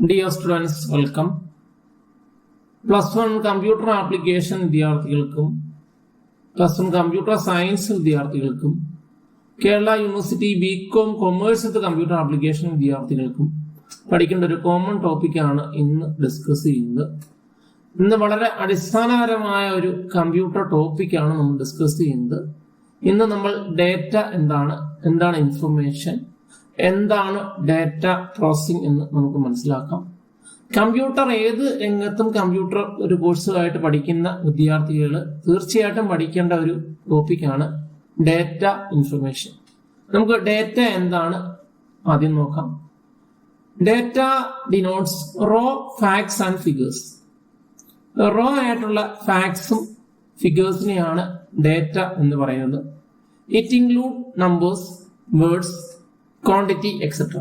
Dear students, welcome. +1 computer application വിദ്യാർത്ഥികൾക്കും +1 computer science വിദ്യാർത്ഥികൾക്കും Kerala university B Com commerce with computer application വിദ്യാർത്ഥികൾക്കും പഠിക്കേണ്ട ഒരു കോമൺ ടോപ്പിക്കാണ് ഇന്ന് ഡിസ്കസ് ചെയ്യുന്നത്. ഇന്ന് വളരെ അടിസ്ഥാനപരമായ ഒരു കമ്പ്യൂട്ടർ ടോപ്പിക്കാണ് നമ്മൾ ഡിസ്കസ് ചെയ്യുന്നത്. ഇന്ന് നമ്മൾ ഡേറ്റ എന്താണ് ഇൻഫർമേഷൻ, എന്താണ് ഡാറ്റ പ്രോസസ്സിംഗ് എന്ന് നമുക്ക് മനസ്സിലാക്കാം. കമ്പ്യൂട്ടർ ഏത് രംഗത്തും കമ്പ്യൂട്ടർ ഒരു കോഴ്സുമായിട്ട് പഠിക്കുന്ന വിദ്യാർത്ഥികൾ തീർച്ചയായിട്ടും പഠിക്കേണ്ട ഒരു ടോപ്പിക്കാണ് ഡാറ്റ ഇൻഫർമേഷൻ. നമുക്ക് ഡാറ്റ എന്താണ് ആദ്യം നോക്കാം. Data denotes raw facts and figures. Raw ആയിട്ടുള്ള ഫാക്ട്സും ഫിഗേഴ്സിനെയാണ് ഡാറ്റ എന്ന് പറയുന്നത്. It include numbers, words, quantity etcetera.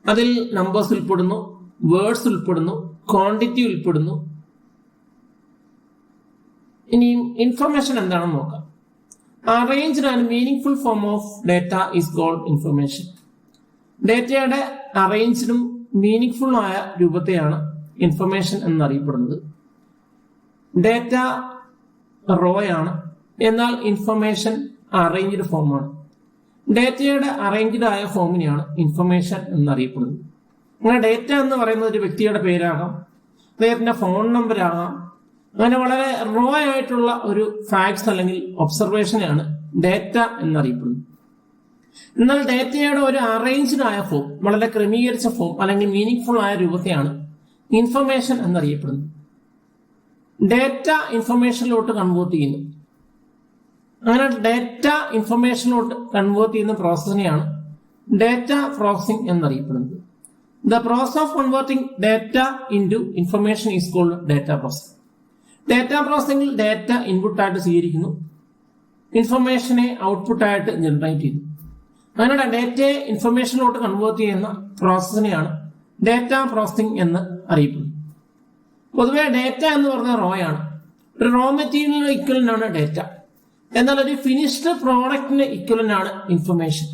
അതിൽ നമ്പേഴ്സ് ഉൾപ്പെടുന്നു, വേർഡ്സ് ഉൾപ്പെടുന്നു, ക്വാണ്ടിറ്റി ഉൾപ്പെടുന്നു. ഇനി ഇൻഫർമേഷൻ എന്താണെന്ന് നോക്കാം. Arranged and meaning form of data is called information. ഡാറ്റയുടെ അറേഞ്ച്ഡും മീനിങ് ആയ രൂപത്തെയാണ് ഇൻഫർമേഷൻ എന്നറിയപ്പെടുന്നത്. ഡാറ്റ റോയാണ്, എന്നാൽ ഇൻഫർമേഷൻ അറേഞ്ച്ഡ് ഫോമാണ്. ഡാറ്റയുടെ അറേഞ്ച്ഡ് ആയ ഫോമിനെയാണ് ഇൻഫർമേഷൻ എന്നറിയപ്പെടുന്നത്. അങ്ങനെ ഡാറ്റ എന്ന് പറയുന്നത് ഒരു വ്യക്തിയുടെ പേരാകാം, അദ്ദേഹത്തിന്റെ ഫോൺ നമ്പർ ആകാം. അങ്ങനെ വളരെ റോ ആയിട്ടുള്ള ഒരു ഫാക്ട്സ് അല്ലെങ്കിൽ ഒബ്സർവേഷനെയാണ് ഡാറ്റ എന്നറിയപ്പെടുന്നത്. എന്നാൽ ഡാറ്റയുടെ ഒരു അറേഞ്ച്ഡ് ആയ ഫോം, വളരെ ക്രമീകരിച്ച ഫോം അല്ലെങ്കിൽ മീനിങ് ആയ രൂപത്തെയാണ് ഇൻഫർമേഷൻ എന്നറിയപ്പെടുന്നത്. ഡാറ്റ ഇൻഫർമേഷനിലോട്ട് കൺവേർട്ട് ചെയ്യുന്നു. അങ്ങനെ ഡാറ്റ ഇൻഫർമേഷനിലോട്ട് കൺവേർട്ട് ചെയ്യുന്ന പ്രോസസ്സിനെയാണ് ഡാറ്റ പ്രോസസ്സിംഗ് എന്നറിയപ്പെടുന്നത്. The process of converting data into information is called data processing. Data പ്രോസസ്സിംഗിൽ ഡാറ്റ ഇൻപുട്ടായിട്ട് സ്വീകരിക്കുന്നു, ഇൻഫർമേഷനെ ഔട്ട്പുട്ടായിട്ട് ജനറേറ്റ് ചെയ്യുന്നു. അങ്ങനെ ഡാറ്റയെ ഇൻഫർമേഷനിലോട്ട് കൺവേർട്ട് ചെയ്യുന്ന പ്രോസസ്സിനെയാണ് ഡാറ്റ പ്രോസസ്സിംഗ് എന്ന് അറിയപ്പെടുന്നത്. പൊതുവെ ഡാറ്റ എന്ന് പറഞ്ഞ റോയാണ്. ഒരു റോ മെറ്റീരിയലിന് ഇക്വലന്റ് ആണ് ഡാറ്റ. എന്നാൽ ഒരു ഫിനിഷ്ഡ് പ്രോഡക്റ്റിന് ഇക്വലന്റ് ആണ് ഇൻഫർമേഷൻ.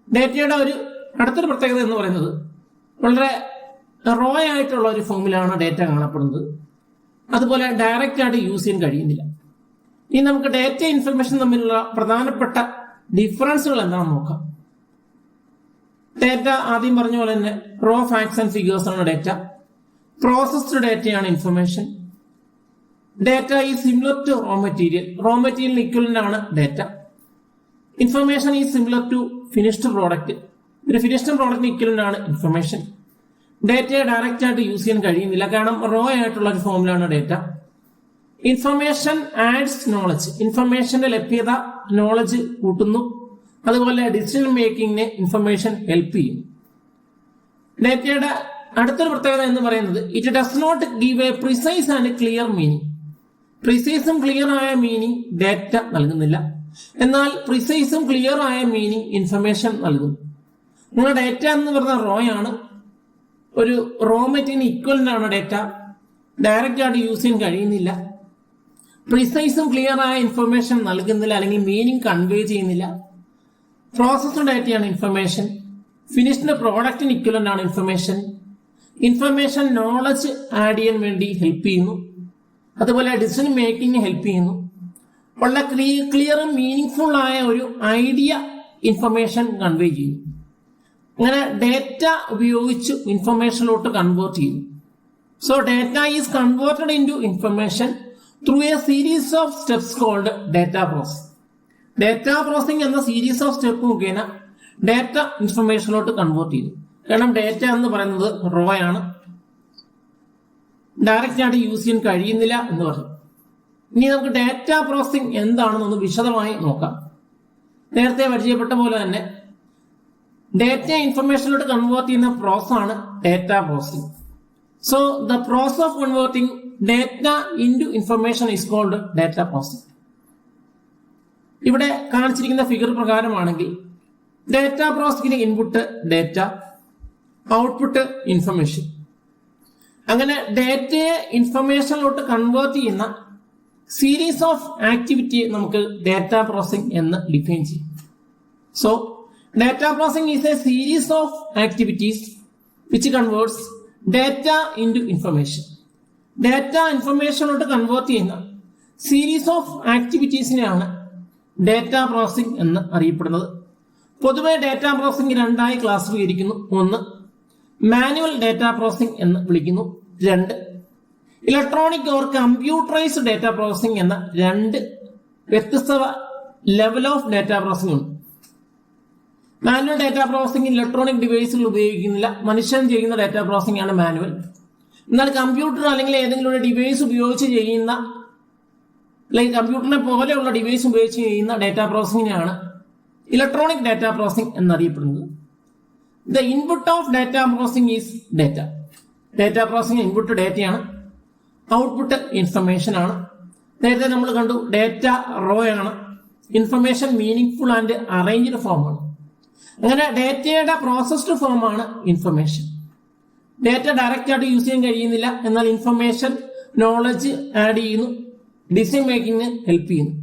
ഡാറ്റയുടെ ഒരു അടുത്തൊരു പ്രത്യേകത എന്ന് പറയുന്നത് വളരെ റോ ആയിട്ടുള്ള ഒരു ഫോമിലാണ് ഡാറ്റ കാണപ്പെടുന്നത്. അതുപോലെ ഡയറക്റ്റ് ആയിട്ട് യൂസ് ചെയ്യാൻ കഴിയുന്നില്ല. ഇനി നമുക്ക് ഡാറ്റ ഇൻഫർമേഷൻ തമ്മിലുള്ള പ്രധാനപ്പെട്ട ഡിഫറൻസുകൾ എന്താണെന്ന് നോക്കാം. ഡാറ്റ ആദ്യം പറഞ്ഞ പോലെ തന്നെ റോ ഫാക്ട്സ് ആൻഡ് ഫിഗേഴ്സ് ആണ് ഡാറ്റ. പ്രോസസ്ഡ് ഡാറ്റയാണ് information. Data is similar to raw material. Raw മെറ്റീരിയലിന് ഇക്വലന്റ് ആണ് data. Information is similar to finished product. ഒരു ഫിനിഷ്ഡ് പ്രോഡക്റ്റിന് ഇക്വലന്റ് ആണ് ഇൻഫർമേഷൻ. ഡാറ്റയെ ഡയറക്റ്റ് ആയിട്ട് യൂസ് ചെയ്യാൻ കഴിയുന്നില്ല, കാരണം റോ ആയിട്ടുള്ള ഒരു ഫോമിലാണ് ഡാറ്റ. Information adds knowledge. ഇൻഫർമേഷന്റെ ലഭ്യത നോളജ് കൂട്ടുന്നു. അതുപോലെ ഡിസിഷൻ മേക്കിങ്ങിനെ ഇൻഫർമേഷൻ ഹെൽപ്പ് ചെയ്യുന്നു. ഡാറ്റയുടെ അടുത്തൊരു പ്രത്യേകത എന്ന് പറയുന്നത് it does not give a precise and clear meaning. പ്രിസൈസും ക്ലിയർ ആയ മീനിങ് ഡാറ്റ നൽകുന്നില്ല, എന്നാൽ പ്രിസൈസും ക്ലിയർ ആയ മീനിങ് ഇൻഫർമേഷൻ നൽകുന്നു. നിങ്ങളുടെ ഡാറ്റ എന്ന് പറഞ്ഞ റോ ആണ്. ഒരു റോ മെറ്റീരിയൽ ഇക്വലന്റ് ആണ് ഡാറ്റ. ഡയറക്റ്റ് ആയിട്ട് യൂസ് ചെയ്യാൻ കഴിയുന്നില്ല. പ്രിസൈസും ക്ലിയർ ആയ ഇൻഫർമേഷൻ നൽകുന്നില്ല അല്ലെങ്കിൽ മീനിങ് കൺവേ ചെയ്യുന്നില്ല. പ്രോസസ്ഡ് ഡാറ്റയാണ് ഇൻഫർമേഷൻ. ഫിനിഷ്ഡ് പ്രോഡക്റ്റിന് ഇക്വലന്റ് ആണ് ഇൻഫർമേഷൻ. ഇൻഫർമേഷൻ നോളജ് ആഡ് ചെയ്യാൻ വേണ്ടി ഹെൽപ്പ് ചെയ്യുന്നു. അതുപോലെ ഡിസിഷൻ മേക്കിംഗ് ഹെൽപ്പ് ചെയ്യുന്നു. വളരെ ക്ലിയറും മീനിങ് ആയ ഒരു ഐഡിയ ഇൻഫർമേഷൻ കൺവേ ചെയ്യുന്നു. അങ്ങനെ ഡാറ്റ ഉപയോഗിച്ച് ഇൻഫർമേഷനിലോട്ട് കൺവേർട്ട് ചെയ്യുന്നു. So data is converted in to information through a series of steps called data process. Data processing എന്ന സീരീസ് ഓഫ് സ്റ്റെപ്പ് മുഖേന ഡാറ്റ ഇൻഫർമേഷനിലോട്ട് കൺവേർട്ട് ചെയ്യുന്നു. കാരണം ഡാറ്റ എന്ന് പറയുന്നത് റോ ആണ്, ഡയറക്റ്റ് ആയിട്ട് യൂസ് ചെയ്യാൻ കഴിയുന്നില്ല എന്ന് പറഞ്ഞു. ഇനി നമുക്ക് ഡാറ്റ പ്രോസസിംഗ് എന്താണെന്നൊന്ന് വിശദമായി നോക്കാം. നേരത്തെ പരിചയപ്പെട്ട പോലെ തന്നെ ഡാറ്റ ഇൻഫർമേഷനിലോട്ട് കൺവേർട്ട് ചെയ്യുന്ന പ്രോസസ് ആണ് data processing. So the process of converting data into information is called data processing. ഇവിടെ കാണിച്ചിരിക്കുന്ന ഫിഗർ പ്രകാരമാണെങ്കിൽ ഡാറ്റ പ്രോസസിംഗിന് ഇൻപുട്ട് ഡാറ്റ, ഔട്ട്പുട്ട് ഇൻഫർമേഷൻ. അങ്ങനെ ഡാറ്റയെ ഇൻഫർമേഷനിലോട്ട് കൺവേർട്ട് ചെയ്യുന്ന സീരീസ് ഓഫ് ആക്ടിവിറ്റിയെ നമുക്ക് ഡാറ്റ പ്രോസസിംഗ് എന്ന് ഡിഫൈൻ ചെയ്യും. So data processing is a series of activities which converts data into information. Data ഇൻഫർമേഷനോട്ട് കൺവേർട്ട് ചെയ്യുന്ന സീരീസ് ഓഫ് ആക്ടിവിറ്റീസിനെയാണ് ഡേറ്റ പ്രോസസിംഗ് എന്ന് അറിയപ്പെടുന്നത്. പൊതുവെ ഡേറ്റ പ്രോസസിംഗ് രണ്ടായി ക്ലാസിഫിച്ചിരിക്കുന്നു. ഒന്ന് മാനുവൽ ഡേറ്റ പ്രോസസിംഗ് എന്ന് വിളിക്കുന്നു. രണ്ട് electronic or computerised data processing എന്ന രണ്ട് വ്യത്യസ്ത ലെവൽ ഓഫ് ഡേറ്റ പ്രോസസിംഗ് ഉണ്ട്. മാനുവൽ ഡേറ്റ പ്രോസസിംഗ് ഇലക്ട്രോണിക് ഡിവൈസുകൾ ഉപയോഗിക്കുന്നില്ല. മനുഷ്യൻ ചെയ്യുന്ന ഡേറ്റ പ്രോസസിംഗ് ആണ് മാനുവൽ. എന്നാൽ കമ്പ്യൂട്ടർ അല്ലെങ്കിൽ ഏതെങ്കിലും ഒരു ഡിവൈസ് ഉപയോഗിച്ച് ചെയ്യുന്ന, അല്ലെങ്കിൽ കമ്പ്യൂട്ടറിനെ പോലെയുള്ള ഡിവൈസ് ഉപയോഗിച്ച് ചെയ്യുന്ന ഡേറ്റ പ്രോസസിംഗിനെയാണ് ഇലക്ട്രോണിക് ഡേറ്റ പ്രോസസിംഗ് എന്നറിയപ്പെടുന്നത്. The input of data processing is data. Data processing input ഡേറ്റയാണ്, ഔട്ട്പുട്ട് ഇൻഫർമേഷൻ ആണ്. നേരത്തെ നമ്മൾ കണ്ടു ഡേറ്റ റോ ആണ്, information meaningful and arranged form ആണ്. അങ്ങനെ ഡേറ്റയുടെ പ്രോസസ്ഡ് ഫോം ആണ് ഇൻഫർമേഷൻ. ഡേറ്റ ഡയറക്റ്റ് ആയിട്ട് യൂസ് ചെയ്യാൻ കഴിയുന്നില്ല, എന്നാൽ ഇൻഫർമേഷൻ നോളജ് ആഡ് ചെയ്യുന്നു, ഡിസിഷൻ മേക്കിങ്ങിന് ഹെൽപ്പ് ചെയ്യുന്നു.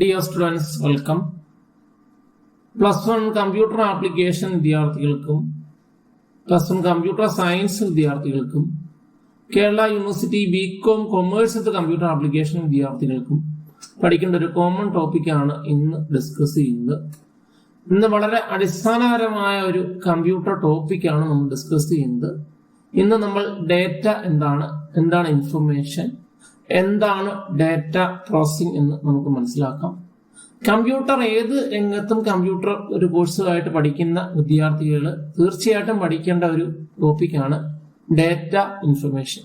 Dear students, welcome. +1 computer application വിദ്യാർത്ഥികൾക്കും +1 കമ്പ്യൂട്ടർ സയൻസ് വിദ്യാർത്ഥികൾക്കും Kerala university B Com commerce with computer application വിദ്യാർത്ഥികൾക്കും പഠിക്കേണ്ട ഒരു കോമൺ ടോപ്പിക്കാണ് ഇന്ന് ഡിസ്കസ് ചെയ്യുന്നത്. ഇന്ന് വളരെ അടിസ്ഥാനപരമായ ഒരു കമ്പ്യൂട്ടർ ടോപ്പിക്കാണ് നമ്മൾ ഡിസ്കസ് ചെയ്യുന്നത്. ഇന്ന് നമ്മൾ ഡേറ്റ എന്താണ് ഇൻഫർമേഷൻ, എന്താണ് ഡേറ്റ പ്രോസസിംഗ് എന്ന് നമുക്ക് മനസ്സിലാക്കാം. കമ്പ്യൂട്ടർ ഏത് രംഗത്തും കമ്പ്യൂട്ടർ ഒരു കോഴ്സുമായിട്ട് പഠിക്കുന്ന വിദ്യാർത്ഥികൾ തീർച്ചയായിട്ടും പഠിക്കേണ്ട ഒരു ടോപ്പിക്കാണ് ഡേറ്റ ഇൻഫർമേഷൻ.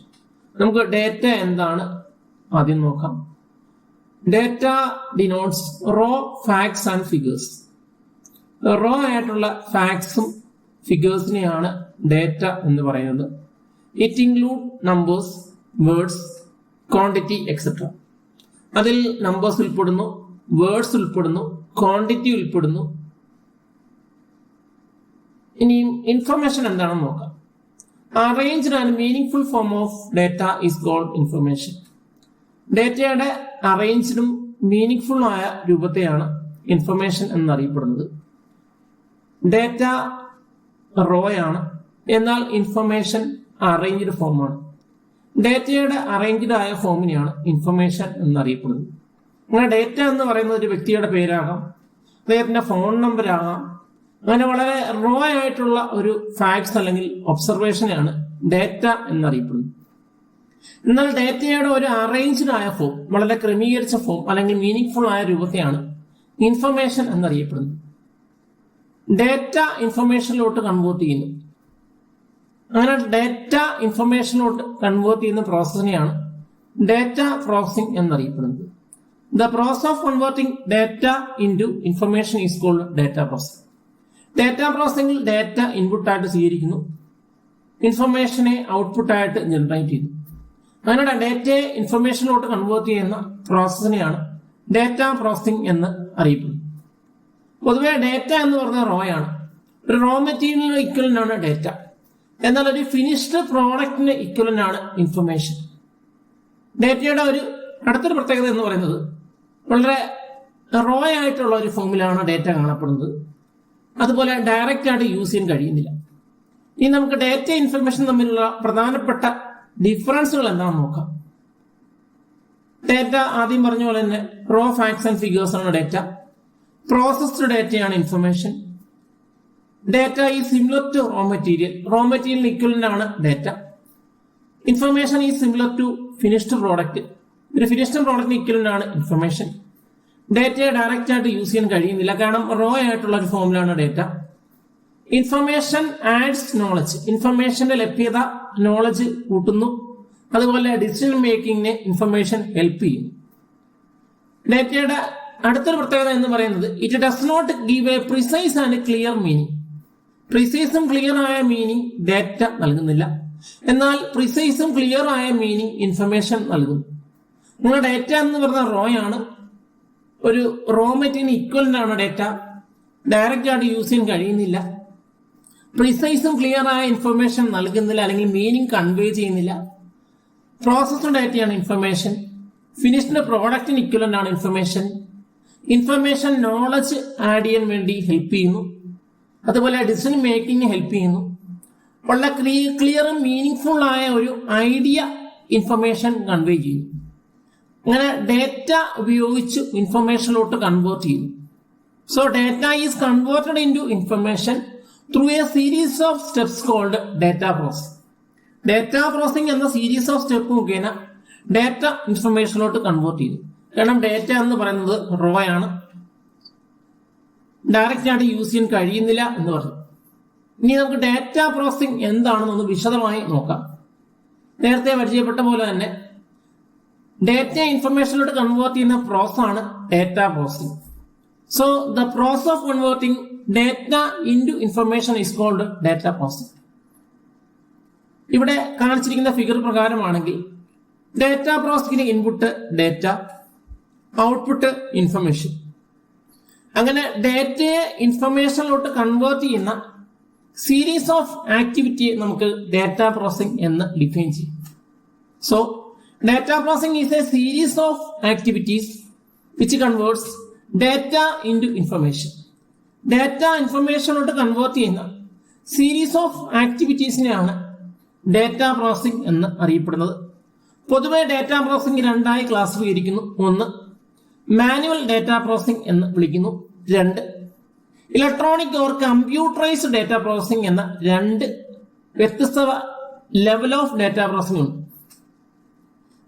നമുക്ക് ഡേറ്റ എന്താണ് ആദ്യം നോക്കാം. Data denotes raw facts and figures. Raw ആയിട്ടുള്ള ഫാക്ട്സും ഫിഗേഴ്സിനെയാണ് ഡേറ്റ എന്ന് പറയുന്നത്. It include numbers, words, quantity etcetera. അതിൽ നമ്പേഴ്സ് ഉൾപ്പെടുന്നു, വേർഡ്സ് ഉൾപ്പെടുന്നു, ക്വാണ്ടിറ്റി ഉൾപ്പെടുന്നു. ഇനിയും ഇൻഫർമേഷൻ എന്താണെന്ന് നോക്കാം. Arranged and meaningful form of data is called information. ഡേറ്റയുടെ അറേഞ്ച്ഡും മീനിങ് ഫുൾ ആയ രൂപത്തെയാണ് ഇൻഫർമേഷൻ എന്നറിയപ്പെടുന്നത്. ഡേറ്റ റോയാണ്, എന്നാൽ ഇൻഫർമേഷൻ അറേഞ്ച്ഡ് ഫോമാണ്. ഡേറ്റയുടെ അറേഞ്ച്ഡ് ആയ ഫോമിനെയാണ് ഇൻഫർമേഷൻ എന്നറിയപ്പെടുന്നത്. അങ്ങനെ ഡേറ്റ എന്ന് പറയുന്നത് ഒരു വ്യക്തിയുടെ പേരാകാം, അദ്ദേഹത്തിന്റെ ഫോൺ നമ്പർ ആകാം. അങ്ങനെ വളരെ റോ ആയിട്ടുള്ള ഒരു ഫാക്ട്സ് അല്ലെങ്കിൽ ഒബ്സർവേഷനെയാണ് ഡേറ്റ എന്നറിയപ്പെടുന്നത്. എന്നാൽ ഡേറ്റയുടെ ഒരു അറേഞ്ച്ഡ് ആയ ഫോം, വളരെ ക്രമീകരിച്ച ഫോം അല്ലെങ്കിൽ മീനിങ് ഫുൾ ആയ രൂപത്തെയാണ് ഇൻഫർമേഷൻ എന്നറിയപ്പെടുന്നത്. ഡേറ്റ ഇൻഫർമേഷനിലോട്ട് കൺവേർട്ട് ചെയ്യുന്നു. അങ്ങനെ ഡേറ്റ ഇൻഫർമേഷനിലോട്ട് കൺവേർട്ട് ചെയ്യുന്ന പ്രോസസ്സിനെയാണ് ഡേറ്റ പ്രോസസിംഗ് എന്നറിയപ്പെടുന്നത്. The process of converting data into information is called data processing. Data പ്രോസസിംഗിൽ ഡേറ്റ ഇൻപുട്ടായിട്ട് സ്വീകരിക്കുന്നു, ഇൻഫർമേഷനെ ഔട്ട്പുട്ടായിട്ട് ജനറേറ്റ് ചെയ്യുന്നു. അങ്ങനെ ഡേറ്റയെ ഇൻഫർമേഷനിലോട്ട് കൺവേർട്ട് ചെയ്യുന്ന പ്രോസസ്സിനെയാണ് ഡേറ്റ പ്രോസസിംഗ് എന്ന് അറിയപ്പെടുന്നത്. പൊതുവെ ഡേറ്റ എന്ന് പറഞ്ഞ റോ ആണ്. ഒരു റോ മെറ്റീരിയലിന് ഇക്വലന്റ് ആണ് ഡേറ്റ. എന്നാൽ ഒരു ഫിനിഷ്ഡ് പ്രോഡക്റ്റിന് ഇക്വലന്റ് ആണ് ഇൻഫർമേഷൻ. ഡേറ്റയുടെ ഒരു അടുത്തൊരു പ്രത്യേകത എന്ന് പറയുന്നത് വളരെ റോ ആയിട്ടുള്ള ഒരു ഫോമിലാണ് ഡേറ്റ കാണപ്പെടുന്നത്. അതുപോലെ ഡയറക്റ്റ് ആയിട്ട് യൂസ് ചെയ്യാൻ കഴിയുന്നില്ല. ഇനി നമുക്ക് ഡേറ്റ ഇൻഫർമേഷൻ തമ്മിലുള്ള പ്രധാനപ്പെട്ട ഡിഫറൻസുകൾ എന്താണെന്ന് നോക്കാം. ഡേറ്റ ആദ്യം പറഞ്ഞ പോലെ തന്നെ റോ ഫാക്ട്സ് ആൻഡ് ഫിഗേഴ്സ് ആണ് ഡേറ്റ. പ്രോസസ്ഡ് ഡേറ്റയാണ് information. Data is similar to raw material. Raw മെറ്റീരിയലിന് ഇക്വലന്റ് ആണ് data. Information is similar to finished product. ഒരു ഫിനിഷ്ഡ് പ്രോഡക്റ്റിന് ഇക്വലന്റ് ആണ് ഇൻഫർമേഷൻ. ഡേറ്റയെ ഡയറക്റ്റ് ആയിട്ട് യൂസ് ചെയ്യാൻ കഴിയുന്നില്ല, കാരണം റോ ആയിട്ടുള്ള ഒരു ഫോമിലാണ് ഡേറ്റ. Information adds knowledge. ഇൻഫർമേഷന്റെ ലഭ്യത നോളജ് കൂട്ടുന്നു. അതുപോലെ ഡിസിഷൻ മേക്കിങ്ങിന് ഇൻഫർമേഷൻ ഹെൽപ്പ് ചെയ്യുന്നു. ഡേറ്റയുടെ അടുത്തൊരു പ്രത്യേകത എന്ന് പറയുന്നത് it does not give a precise and clear meaning. പ്രിസൈസും ക്ലിയർ ആയ മീനിങ് ഡേറ്റ നൽകുന്നില്ല, എന്നാൽ പ്രിസൈസും ക്ലിയർ ആയ മീനിങ് ഇൻഫർമേഷൻ നൽകുന്നു. നിങ്ങൾ ഡേറ്റ എന്ന് പറഞ്ഞ റോ ആണ്. ഒരു റോ മെറ്റീരിയൽ ഇക്വലന്റ് ആണ് ഡേറ്റ. ഡയറക്റ്റ് ആയിട്ട് യൂസ് ചെയ്യാൻ കഴിയുന്നില്ല. പ്രിസൈസും ക്ലിയർ ആയ ഇൻഫർമേഷൻ നൽകുന്നില്ല, അല്ലെങ്കിൽ മീനിങ് കൺവേ ചെയ്യുന്നില്ല. പ്രോസസ്ഡ് ഡേറ്റയാണ് ഇൻഫർമേഷൻ. ഫിനിഷ്ഡ് പ്രോഡക്റ്റിന് ഇക്വലന്റ് ആണ് ഇൻഫർമേഷൻ. ഇൻഫർമേഷൻ നോളജ് ആഡ് ചെയ്യാൻ വേണ്ടി ഹെൽപ്പ് ചെയ്യുന്നു. അതുപോലെ ഡിസിഷൻ മേക്കിംഗ് ഹെൽപ്പ് ചെയ്യുന്നു. വളരെ ക്ലിയറും മീനിങ് ഫുൾ ആയ ഒരു ഐഡിയ ഇൻഫർമേഷൻ കൺവേ ചെയ്യുന്നു. അങ്ങനെ ഡേറ്റ ഉപയോഗിച്ച് ഇൻഫർമേഷനിലോട്ട് കൺവേർട്ട് ചെയ്യുന്നു. So data is converted in to information through a series of steps called data process. Data processing എന്ന സീരീസ് ഓഫ് സ്റ്റെപ്പ് മുഖേന ഡേറ്റ ഇൻഫർമേഷനിലോട്ട് കൺവേർട്ട് ചെയ്തു. കാരണം ഡേറ്റ എന്ന് പറയുന്നത് റോ ആണ്, ഡയറക്റ്റ് ആയിട്ട് യൂസ് ചെയ്യാൻ കഴിയുന്നില്ല എന്ന് പറഞ്ഞു. ഇനി നമുക്ക് ഡേറ്റ പ്രോസസിംഗ് എന്താണെന്നൊന്ന് വിശദമായി നോക്കാം. നേരത്തെ പരിചയപ്പെട്ട പോലെ തന്നെ ഡേറ്റ ഇൻഫർമേഷനിലോട്ട് കൺവേർട്ട് ചെയ്യുന്ന പ്രോസസ് ആണ് data processing. So the process of converting data into information is called data processing. ഇവിടെ കാണിച്ചിരിക്കുന്ന ഫിഗർ പ്രകാരമാണെങ്കിൽ ഡേറ്റ പ്രോസസിംഗിന് ഇൻപുട്ട് ഡേറ്റ, ഔട്ട്പുട്ട് ഇൻഫർമേഷൻ. അങ്ങനെ ഡേറ്റയെ ഇൻഫർമേഷനിലോട്ട് കൺവേർട്ട് ചെയ്യുന്ന സീരീസ് ഓഫ് ആക്ടിവിറ്റിയെ നമുക്ക് ഡേറ്റ പ്രോസസിംഗ് എന്ന് ഡിഫൈൻ ചെയ്യും. So data processing is a series of activities which converts data into information. Data ഇൻഫർമേഷനിലോട്ട് കൺവേർട്ട് ചെയ്യുന്ന സീരീസ് ഓഫ് ആക്ടിവിറ്റീസിനെയാണ് ഡേറ്റ പ്രോസസിംഗ് എന്ന് അറിയപ്പെടുന്നത്. പൊതുവെ ഡേറ്റ പ്രോസസിംഗ് രണ്ടായി ക്ലാസിഫിക്കുന്നു. ഒന്ന് മാനുവൽ ഡേറ്റ പ്രോസസിംഗ് എന്ന് വിളിക്കുന്നു. രണ്ട് electronic or computerised data processing എന്ന രണ്ട് വ്യത്യസ്ത ലെവൽ ഓഫ് ഡേറ്റ പ്രോസസിംഗ് ഉണ്ട്.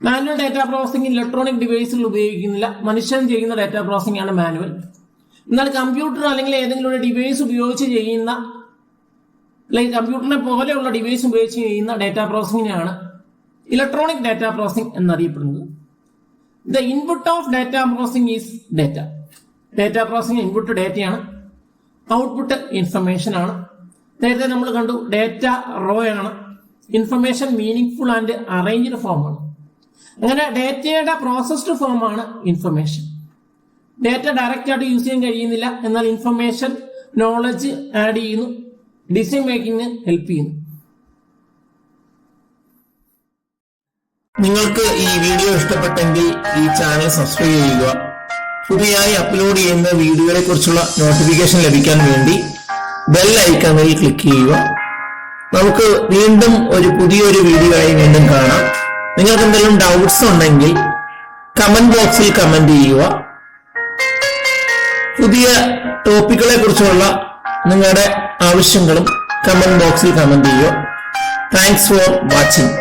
മാനുവൽ ഡേറ്റ പ്രോസസിംഗ് ഇലക്ട്രോണിക് ഡിവൈസുകൾ ഉപയോഗിക്കുന്നില്ല, മനുഷ്യൻ ചെയ്യുന്ന ഡേറ്റ പ്രോസസിംഗ് ആണ് മാനുവൽ. എന്നാൽ കമ്പ്യൂട്ടർ അല്ലെങ്കിൽ ഏതെങ്കിലും ഒരു ഡിവൈസ് ഉപയോഗിച്ച് ചെയ്യുന്ന, അല്ലെങ്കിൽ കമ്പ്യൂട്ടറിനെ പോലെയുള്ള ഡിവൈസ് ഉപയോഗിച്ച് ചെയ്യുന്ന ഡേറ്റ പ്രോസസിംഗിനെയാണ് ഇലക്ട്രോണിക് ഡേറ്റ പ്രോസസിംഗ് എന്നറിയപ്പെടുന്നത്. The input of data processing is data. Data processing input ഡേറ്റയാണ്, ഔട്ട്പുട്ട് ഇൻഫർമേഷൻ ആണ്. നേരത്തെ നമ്മൾ കണ്ടു ഡേറ്റ റോ ആണ്, information meaningful and arranged form ആണ്. അങ്ങനെ ഡേറ്റയുടെ പ്രോസസ്ഡ് ഫോം ആണ് ഇൻഫർമേഷൻ. ഡേറ്റ ഡയറക്റ്റ് ആയിട്ട് യൂസ് ചെയ്യാൻ കഴിയുന്നില്ല, എന്നാൽ ഇൻഫർമേഷൻ നോളജ് ആഡ് ചെയ്യുന്നു, ഡിസിഷൻ മേക്കിംഗ് ഹെൽപ്പ് ചെയ്യുന്നു. നിങ്ങൾക്ക് ഈ വീഡിയോ ഇഷ്ടപ്പെട്ടെങ്കിൽ ഈ ചാനൽ സബ്സ്ക്രൈബ് ചെയ്യുക. പുതിയതായി അപ്ലോഡ് ചെയ്യുന്ന വീഡിയോയെ കുറിച്ചുള്ള നോട്ടിഫിക്കേഷൻ ലഭിക്കാൻ വേണ്ടി ബെൽ ഐക്കണിൽ ക്ലിക്ക് ചെയ്യുക. നമുക്ക് വീണ്ടും പുതിയൊരു വീഡിയോ ആയി വീണ്ടും കാണാം. നിങ്ങൾക്ക് എന്തെങ്കിലും ഡൗട്ട്സ് ഉണ്ടെങ്കിൽ കമന്റ് ബോക്സിൽ കമന്റ് ചെയ്യുക. പുതിയ ടോപ്പിക്കുകളെ കുറിച്ചുള്ള നിങ്ങളുടെ ആവശ്യങ്ങളും കമന്റ് ബോക്സിൽ കമന്റ് ചെയ്യുക. Thanks for watching.